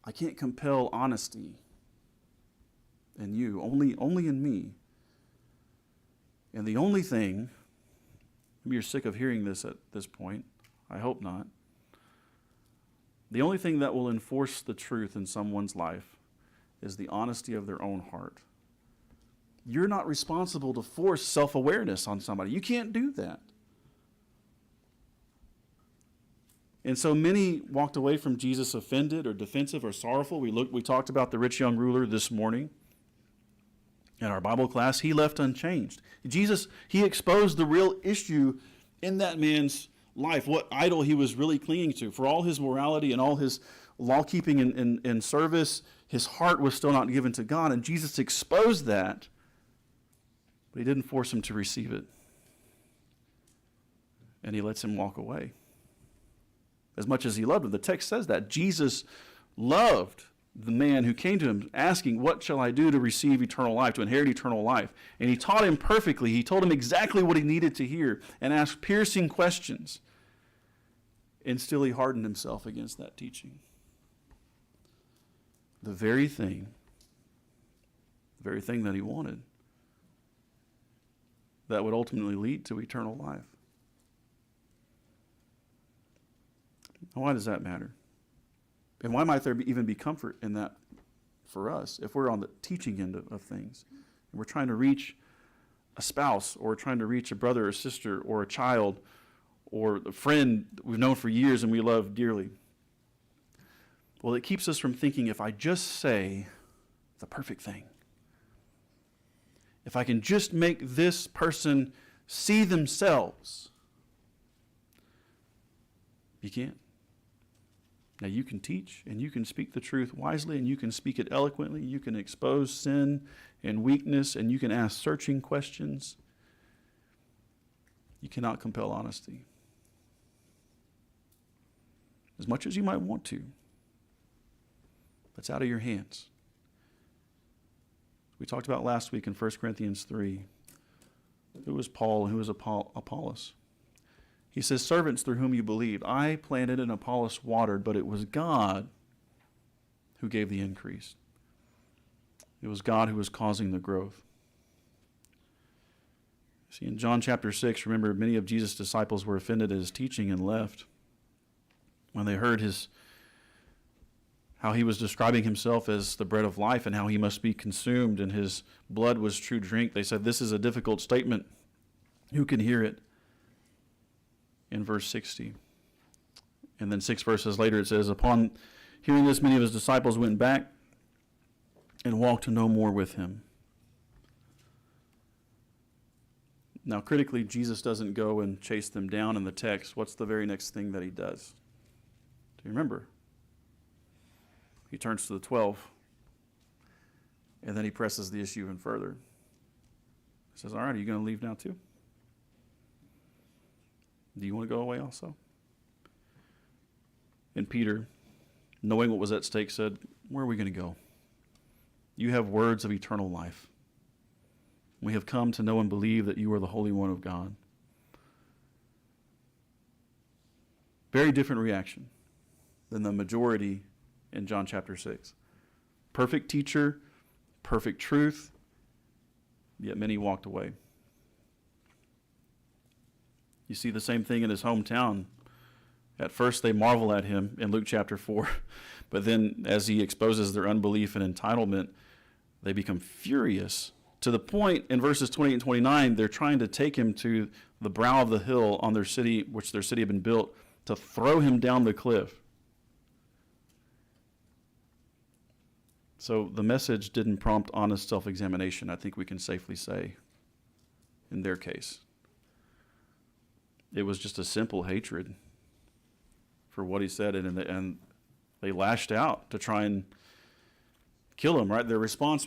I can't compel honesty in you, only in me. And the only thing, maybe you're sick of hearing this at this point, I hope not. The only thing that will enforce the truth in someone's life is the honesty of their own heart. You're not responsible to force self-awareness on somebody. You can't do that. And so many walked away from Jesus offended or defensive or sorrowful. We talked about the rich young ruler this morning in our Bible class. He left unchanged. Jesus, he exposed the real issue in that man's life, what idol he was really clinging to. For all his morality and all his law-keeping and service, his heart was still not given to God. And Jesus exposed that, but he didn't force him to receive it. And he lets him walk away. As much as he loved him. The text says that. Jesus loved the man who came to him asking, what shall I do to receive eternal life, to inherit eternal life? And he taught him perfectly. He told him exactly what he needed to hear and asked piercing questions. And still he hardened himself against that teaching. The very thing that he wanted, that would ultimately lead to eternal life. Why does that matter? And why might there even be comfort in that for us if we're on the teaching end of things and we're trying to reach a spouse or trying to reach a brother or sister or a child or a friend we've known for years and we love dearly? Well, it keeps us from thinking, if I just say the perfect thing, if I can just make this person see themselves, you can't. Now, you can teach and you can speak the truth wisely and you can speak it eloquently. You can expose sin and weakness and you can ask searching questions. You cannot compel honesty. As much as you might want to, that's out of your hands. We talked about last week in 1 Corinthians 3. Who was Paul and who was Apollos? He says, servants through whom you believed. I planted and Apollos watered, but it was God who gave the increase. It was God who was causing the growth. See, in John chapter 6, remember, many of Jesus' disciples were offended at his teaching and left. When they heard how he was describing himself as the bread of life and how he must be consumed and his blood was true drink, they said, this is a difficult statement. Who can hear it? In verse 60. And then 6 verses later it says, upon hearing this, many of his disciples went back and walked no more with him. Now, critically, Jesus doesn't go and chase them down in the text. What's the very next thing that he does? Do you remember? He turns to the 12, and then he presses the issue even further. He says, all right, are you going to leave now too? Do you want to go away also? And Peter, knowing what was at stake, said, where are we going to go? You have words of eternal life. We have come to know and believe that you are the Holy One of God. Very different reaction than the majority in John chapter 6. Perfect teacher, perfect truth, yet many walked away. You see the same thing in his hometown. At first they marvel at him in Luke chapter 4, but then as he exposes their unbelief and entitlement, they become furious to the point in verses 28 and 29, they're trying to take him to the brow of the hill on their city, which their city had been built, to throw him down the cliff. So the message didn't prompt honest self-examination, I think we can safely say, in their case. It was just a simple hatred for what he said, and they lashed out to try and kill him, right? Their response was,